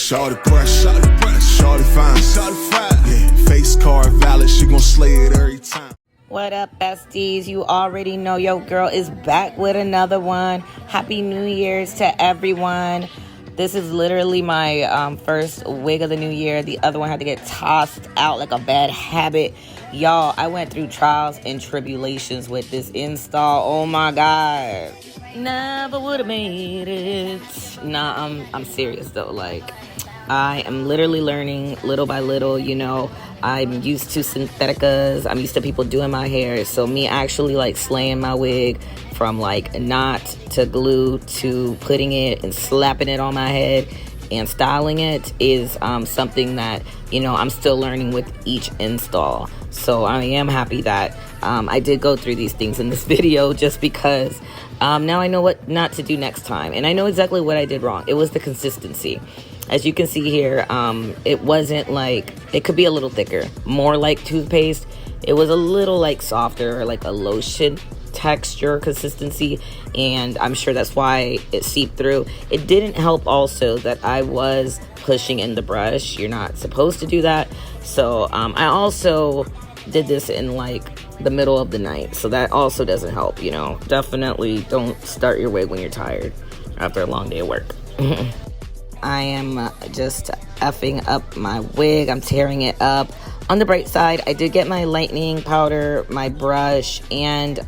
Shawty press, shawty fine. Yeah, face card valid, she gon' slay it every time. What up, besties? You already know your girl is back with another one. Happy New Year's to everyone. This is literally my first wig of the new year. The other one had to get tossed out like a bad habit. Y'all, I went through trials and tribulations with this install. Oh my God. Never would have made it. Nah, I'm serious though. Like, I am literally learning little by little, you know. I'm used to syntheticas. I'm used to people doing my hair. So me actually like slaying my wig from like knot to glue to putting it and slapping it on my head and styling it is something that, you know, I'm still learning with each install. So I am happy that I did go through these things in this video just because now I know what not to do next time. And I know exactly what I did wrong. It was the consistency. As you can see here, it wasn't like, it could be a little thicker, more like toothpaste. It was a little like softer, like a lotion texture consistency, and I'm sure that's why it seeped through. It didn't help also that I was pushing in the brush. You're not supposed to do that. So I also did this in like the middle of the night, so that also doesn't help, you know. Definitely don't start your wig when you're tired after a long day of work. I am just effing up my wig. I'm tearing it up. On the bright side, I did get my lightening powder, my brush, and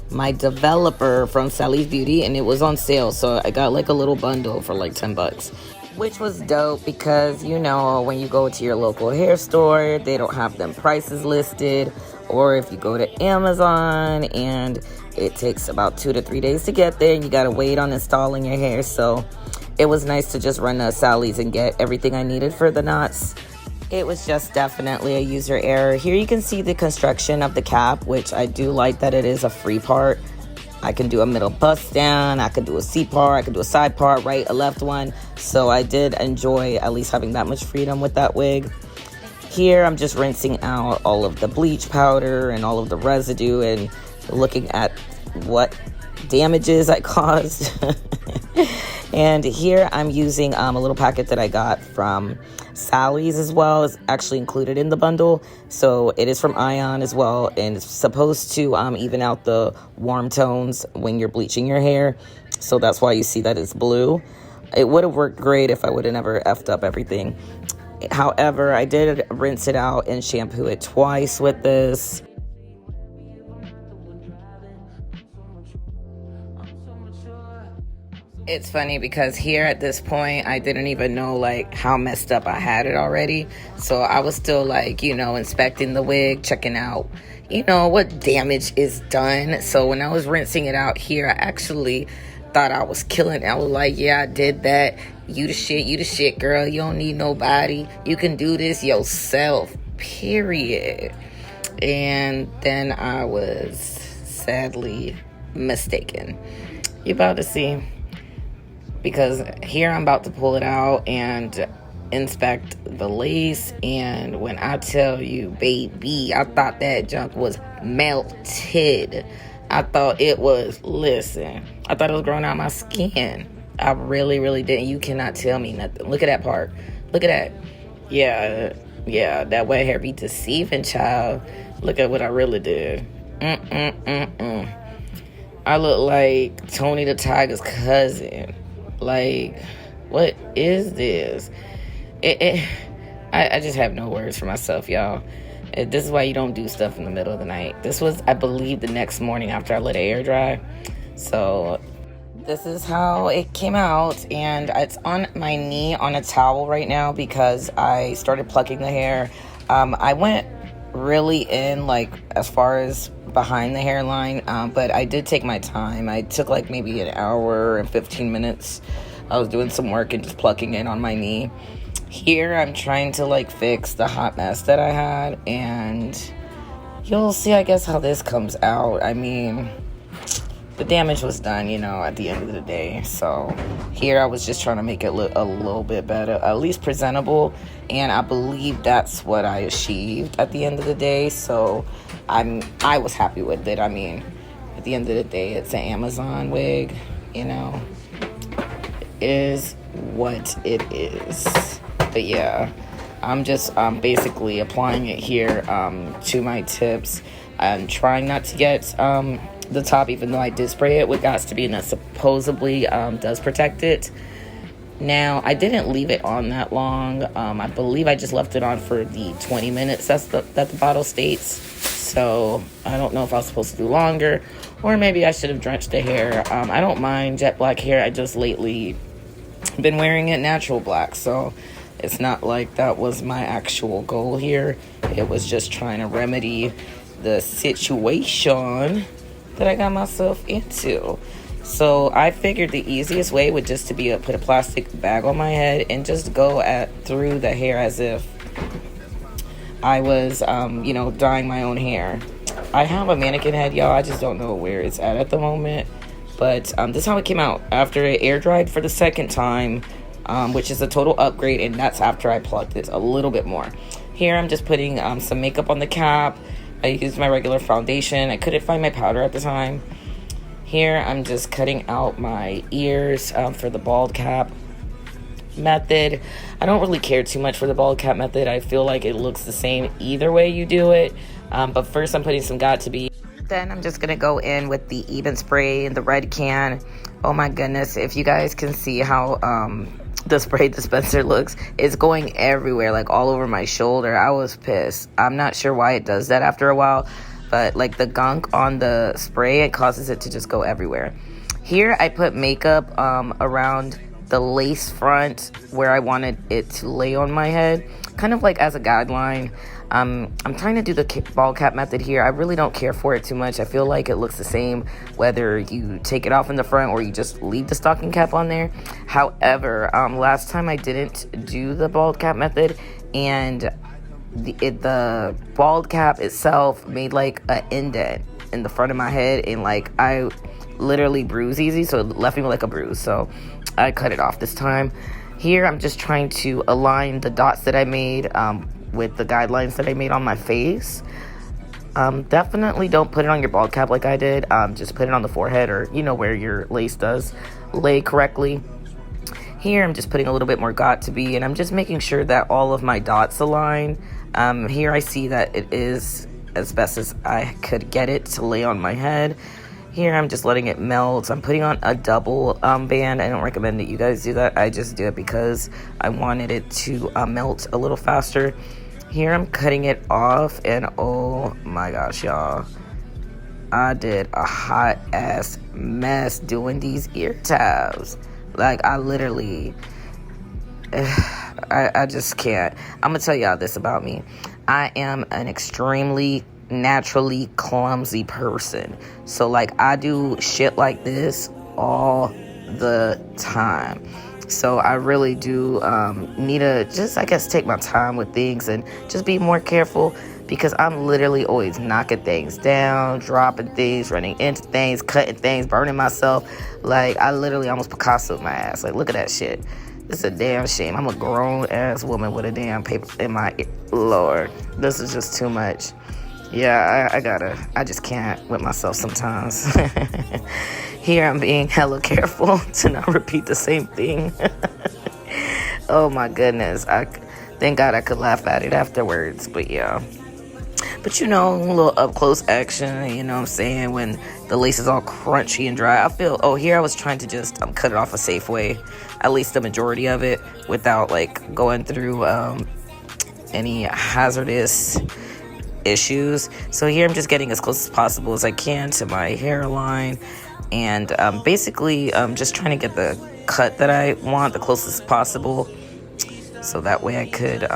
my developer from Sally's Beauty, and it was on sale. So I got like a little bundle for like 10 bucks, which was dope because, you know, when you go to your local hair store, they don't have them prices listed. Or if you go to Amazon and it takes about 2 to 3 days to get there and you got to wait on installing your hair. So it was nice to just run to Sally's and get everything I needed for the knots. It was just definitely a user error. Here you can see the construction of the cap, which I do like that it is a free part. I can do a middle bust down, I can do a C part, I can do a side part, right, a left one. So I did enjoy at least having that much freedom with that wig. Here I'm just rinsing out all of the bleach powder and all of the residue and looking at what damages I caused. And here I'm using a little packet that I got from Sally's as well. It's actually included in the bundle. So it is from Ion as well. And it's supposed to even out the warm tones when you're bleaching your hair. So that's why you see that it's blue. It would have worked great if I would have never effed up everything. However, I did rinse it out and shampoo it twice with this. It's funny because here at this point, I didn't even know like how messed up I had it already. So I was still like, you know, inspecting the wig, checking out, you know, what damage is done. So when I was rinsing it out here, I actually thought I was killing it. I was like, yeah, I did that. You the shit, girl. You don't need nobody. You can do this yourself, period. And then I was sadly mistaken. You about to see. Because here I'm about to pull it out and inspect the lace. And when I tell you, baby, I thought that junk was melted. I thought it was, listen, I thought it was growing out my skin. I really, really didn't. You cannot tell me nothing. Look at that part. Look at that. Yeah, that wet hair be deceiving, child. Look at what I really did. I look like Tony the Tiger's cousin. Like, what is this? I just have no words for myself, y'all. This is why you don't do stuff in the middle of the night. This was, I believe, the next morning after I let it air dry. So this is how it came out, and it's on my knee on a towel right now because I started plucking the hair. I went really in, like, as far as behind the hairline, but I did take my time. I took like maybe an hour and 15 minutes. I was doing some work and just plucking it on my knee. Here I'm trying to like fix the hot mess that I had, and you'll see, I guess, how this comes out. I mean, the damage was done, you know, at the end of the day. So here I was just trying to make it look a little bit better, at least presentable, and I believe that's what I achieved at the end of the day. So I was happy with it. I mean, at the end of the day, it's an Amazon wig, you know. It is what it is. But yeah, I'm just basically applying it here to my tips. I'm trying not to get the top, even though I did spray it with Gots to Be, and that supposedly does protect it. Now, I didn't leave it on that long. I believe I just left it on for the 20 minutes that the bottle states. So I don't know if I was supposed to do longer, or maybe I should have drenched the hair. I don't mind jet black hair. I just lately been wearing it natural black, so it's not like that was my actual goal here. It was just trying to remedy the situation that I got myself into. So I figured the easiest way would just to be to put a plastic bag on my head and just go through the hair as if I was, dyeing my own hair. I have a mannequin head, y'all. I just don't know where it's at the moment. But this is how it came out after it air dried for the second time, which is a total upgrade, and that's after I plucked it a little bit more. Here I'm just putting some makeup on the cap. I used my regular foundation. I couldn't find my powder at the time. Here I'm just cutting out my ears for the bald cap method. I don't really care too much for the bald cap method. I feel like it looks the same either way you do it. But first I'm putting some Got to Be. Then I'm just going to go in with the Even spray in the red can. Oh my goodness, if you guys can see how the spray dispenser looks, it's going everywhere, like all over my shoulder. I was pissed. I'm not sure why it does that after a while, but like the gunk on the spray, it causes it to just go everywhere. Here I put makeup around the lace front where I wanted it to lay on my head, kind of like as a guideline. I'm trying to do the bald cap method here. I really don't care for it too much. I feel like it looks the same whether you take it off in the front or you just leave the stocking cap on there. However, last time I didn't do the bald cap method, and the bald cap itself made like an indent in the front of my head, and like I literally bruise easy, so it left me with like a bruise. So I cut it off this time. Here I'm just trying to align the dots that I made with the guidelines that I made on my face. Definitely don't put it on your bald cap like I did. Just put it on the forehead, or where your lace does lay correctly. Here I'm just putting a little bit more Got to Be, and I'm just making sure that all of my dots align. Here I see that it is as best as I could get it to lay on my head. Here I'm just letting it melt. I'm putting on a double band. I don't recommend that you guys do that. I just do it because I wanted it to melt a little faster. Here I'm cutting it off, and oh my gosh, y'all, I did a hot ass mess doing these ear tabs. Like I literally, I just can't. I'm gonna tell y'all this about me. I am an extremely naturally clumsy person. So like I do shit like this all the time. So I really do need to just, I guess, take my time with things and just be more careful, because I'm literally always knocking things down, dropping things, running into things, cutting things, burning myself. Like I literally almost Picasso my ass. Like look at that shit. It's a damn shame. I'm a grown ass woman with a damn paper in my ear. Lord, this is just too much. Yeah, I just can't with myself sometimes. Here I'm being hella careful to not repeat the same thing. Oh my goodness. Thank God I could laugh at it afterwards, but yeah. But a little up close action, you know what I'm saying, when the lace is all crunchy and dry. Here I was trying to just cut it off a safe way, at least the majority of it, without like going through any hazardous issues. So here I'm just getting as close as possible as I can to my hairline, and basically just trying to get the cut that I want the closest possible, so that way I could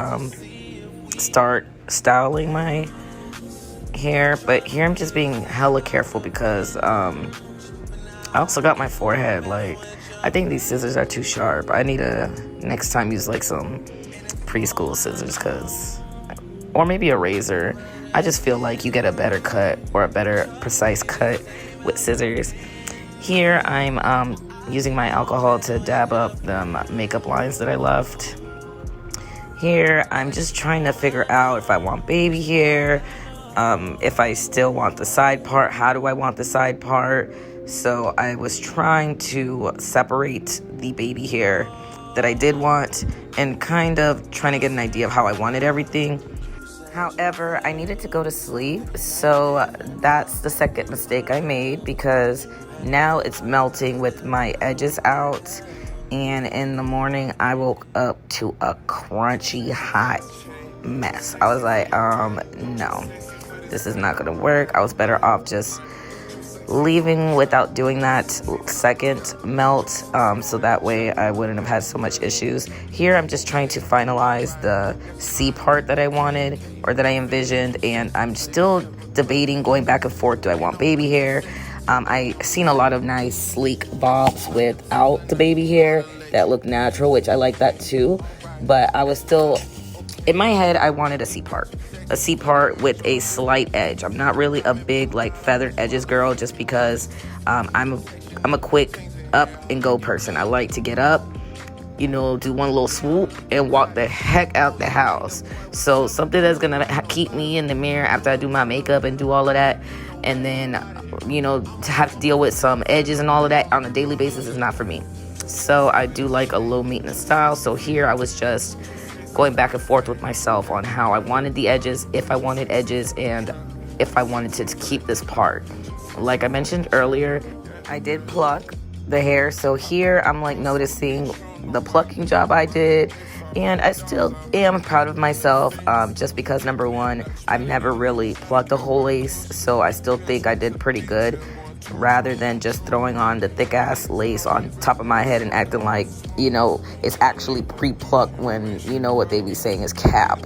start styling my hair. But here I'm just being hella careful because I also got my forehead, like I think these scissors are too sharp. I need to next time use like some preschool scissors, or maybe a razor. I just feel like you get a better cut, or a better precise cut, with scissors. Here I'm using my alcohol to dab up the makeup lines that I left. Here I'm just trying to figure out if I want baby hair, if I still want the side part, how do I want the side part. So I was trying to separate the baby hair that I did want and kind of trying to get an idea of how I wanted everything. However, I needed to go to sleep, so that's the second mistake I made, because now it's melting with my edges out, and in the morning I woke up to a crunchy hot mess. I was like, no, this is not gonna work. I was better off just leaving without doing that second melt, so that way I wouldn't have had so much issues. Here I'm just trying to finalize the C part that I wanted, or that I envisioned, and I'm still debating, going back and forth. Do I want baby hair? I seen a lot of nice sleek bobs without the baby hair that look natural, which I like that too, but I was still, in my head, I wanted a C part with a slight edge. I'm not really a big like feathered edges girl, just because I'm a quick up and go person. I like to get up, do one little swoop and walk the heck out the house. So something that's gonna keep me in the mirror after I do my makeup and do all of that, and then to have to deal with some edges and all of that on a daily basis is not for me. So I do like a low maintenance style. So here I was just going back and forth with myself on how I wanted the edges, if I wanted edges, and if I wanted to keep this part. Like I mentioned earlier, I did pluck the hair, so here I'm like noticing the plucking job I did, and I still am proud of myself, just because, number one, I've never really plucked a whole lace, so I still think I did pretty good, rather than just throwing on the thick ass lace on top of my head and acting like it's actually pre-plucked, when what they be saying is cap.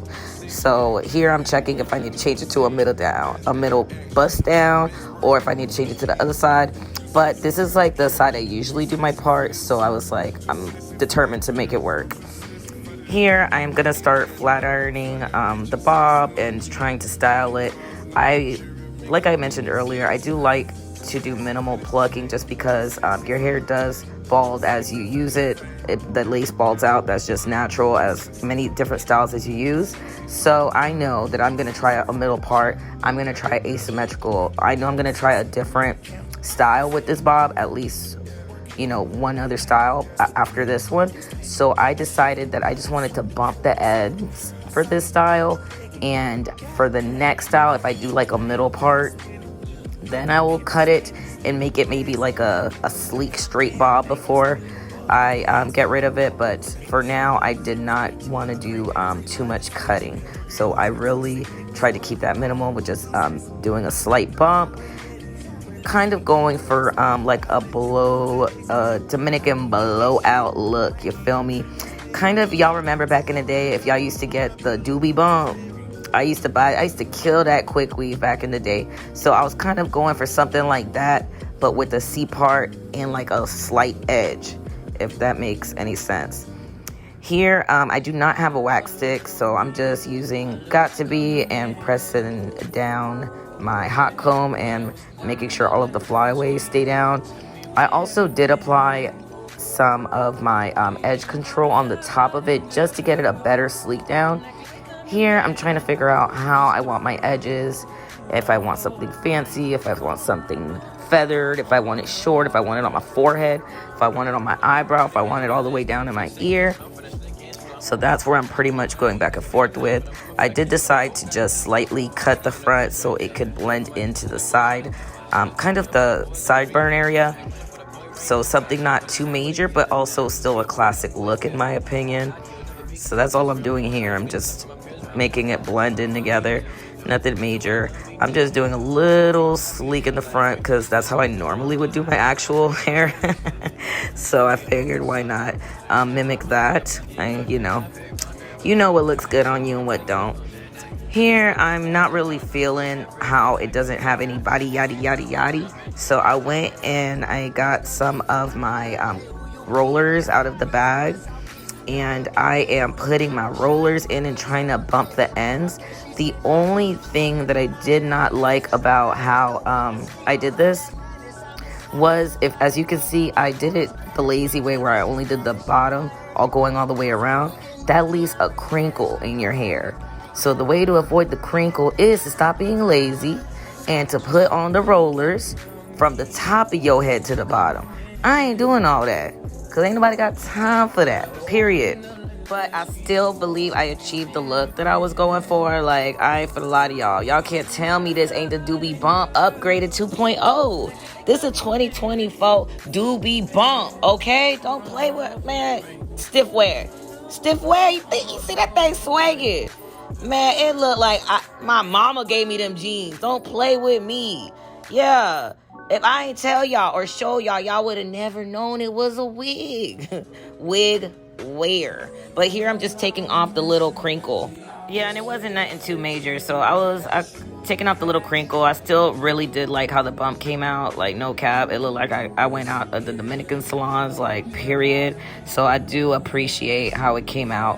So here I'm checking if I need to change it to a middle bust down, or if I need to change it to the other side. But this is like the side I usually do my part, so I was like, I'm determined to make it work. Here I am gonna start flat ironing the bob and trying to style it. Like I mentioned earlier, I do like to do minimal plucking, just because your hair does bald as you use it. The lace balds out. That's just natural, as many different styles as you use. So I know that I'm going to try a middle part. I'm going to try asymmetrical. I know I'm going to try a different style with this bob, at least one other style after this one. So I decided that I just wanted to bump the ends for this style, and for the next style, if I do like a middle part, then I will cut it and make it maybe like a sleek straight bob before I get rid of it. But for now, I did not want to do too much cutting, so I really tried to keep that minimal with just doing a slight bump, kind of going for like a Dominican blowout look, you feel me? Kind of, y'all remember back in the day, if y'all used to get the Duby bump, I used to kill that quick weave back in the day. So I was kind of going for something like that, but with the C part and like a slight edge, if that makes any sense. Here, I do not have a wax stick, so I'm just using Got2b and pressing down my hot comb and making sure all of the flyaways stay down. I also did apply some of my edge control on the top of it, just to get it a better sleek down. Here, I'm trying to figure out how I want my edges, if I want something fancy, if I want something feathered, if I want it short, if I want it on my forehead, if I want it on my eyebrow, if I want it all the way down in my ear. So that's where I'm pretty much going back and forth with. I did decide to just slightly cut the front so it could blend into the side, kind of the sideburn area. So something not too major, but also still a classic look in my opinion. So that's all I'm doing here. I'm just making it blend in together. Nothing major. I'm just doing a little sleek in the front because that's how I normally would do my actual hair. So I figured, why not mimic that? You know what looks good on you and what don't. Here, I'm not really feeling how it doesn't have any body yaddy yaddy yaddy. So I went and I got some of my rollers out of the bag. And I am putting my rollers in and trying to bump the ends. The only thing that I did not like about how I did this was, as you can see, I did it the lazy way, where I only did the bottom all going all the way around. That leaves a crinkle in your hair. So the way to avoid the crinkle is to stop being lazy and to put on the rollers from the top of your head to the bottom. I ain't doing all that, Because ain't nobody got time for that, period. But I still believe I achieved the look that I was going for. Like, I ain't for a lot of y'all. Y'all can't tell me this ain't the Duby bump upgraded 2.0. This is 2024 Duby bump, okay? Don't play with, man, stiff wear. Stiff wear, you see that thing swagging. Man, it looked like my mama gave me them jeans. Don't play with me. Yeah. If I ain't tell y'all or show y'all, y'all would have never known it was a wig. Wig wear. But here I'm just taking off the little crinkle. Yeah, and it wasn't nothing too major. So I taking off the little crinkle. I still really did like how the bump came out. Like, no cap. It looked like I went out of the Dominican salons, like, period. So I do appreciate how it came out.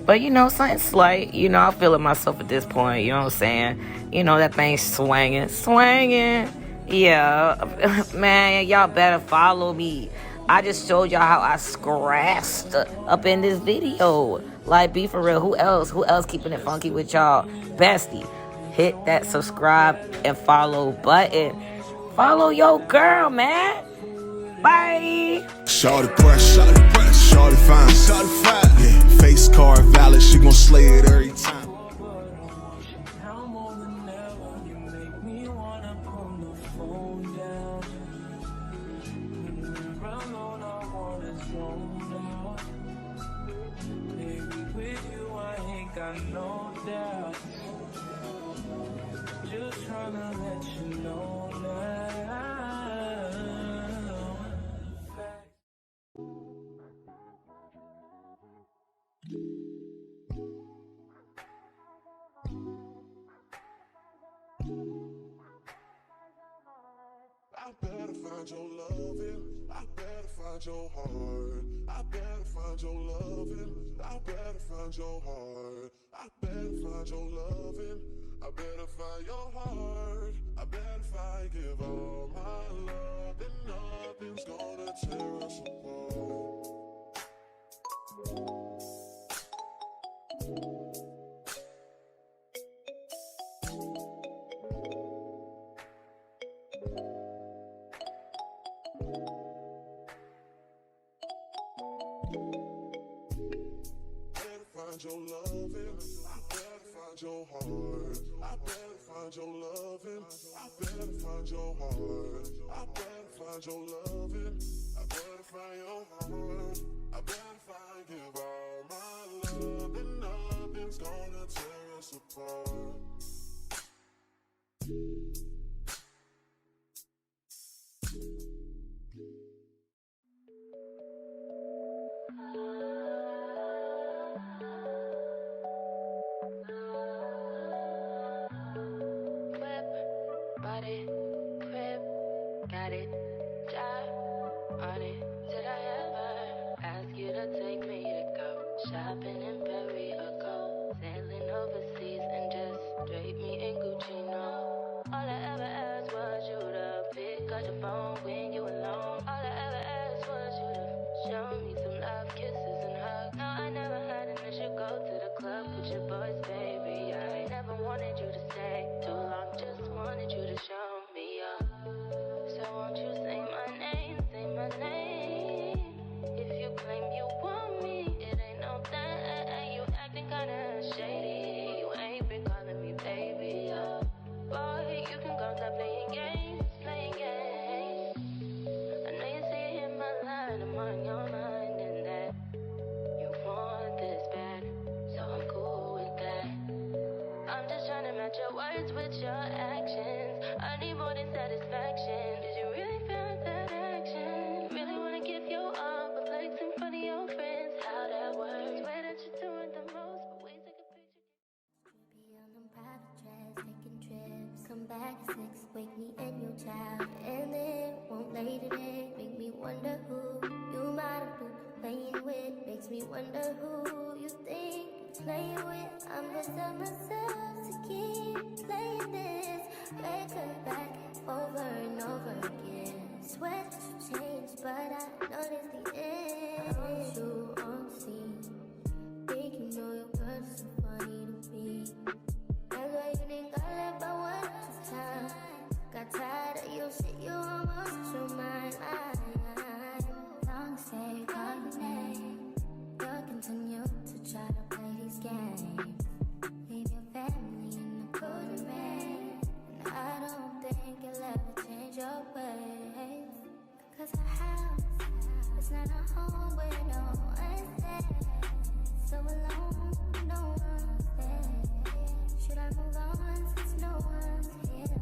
But, you know, something slight. You know, I feel it myself at this point. You know what I'm saying? You know, that thing's swinging. Swinging. Yeah. Man, y'all better follow me. I just showed y'all how I scratched up in this video. Like, be for real. Who else? Who else keeping it funky with y'all? Bestie, hit that subscribe and follow button. Follow your girl, man. Bye. Shorty press, shorty fine, yeah, face card valid, she gon' slay it every time. No doubt. Just tryna let you know now. I better find your loving. I better find your heart. I better find your loving. I better find your heart. I better find your loving. I better find your heart. I better find, give all my love, and nothing's gonna tear us apart. Find your loving, I better find your heart. I better find your loving, I better find your heart. I better find your loving, I better find your heart. I better find, give all my love, and nothing's gonna tear us apart. Body, crib, got it, job on it. Did I ever ask you to take me to go shopping in Paris or go sailing overseas and just drape me in Gucci? No, all I ever asked was you to pick up your phone when you alone. All I ever asked was you to show me some love, kisses and hugs. No, I never had an issue. Go to the club with your boys, baby. I never wanted you to stay too long. Just wanted you to show me up. So won't you say my name, say my name. If you claim you want me, it ain't no thing. You acting kinda shady. You ain't been calling me baby. Boy, you can go stop playing games, playing games. I know you see it in my line, I'm on your mind and that you want this bad, so I'm cool with that. I'm just trying to match your words with your actions. I need more than satisfaction. Did you really feel that action? Really wanna give you all, but flex in front of your friends. How that works? Swear that you're doing the most, but we take a picture. Be on them private jets, taking trips. Come back at 6, wake me and your child. And then won't lay today. Make me wonder who you might have been playing with. Makes me wonder who you think you're playing with. I'm gonna tell myself to keep playing this record back over and over again. Swear that you changed, but I noticed the end. I want you on the scene. Think you know your girl is so funny to me. That's why you didn't got left by one time. Got tired of your shit, you almost lost your mind. Long stay It's not a home where no one's there. So alone, no one's there. Should I move on since no one's here?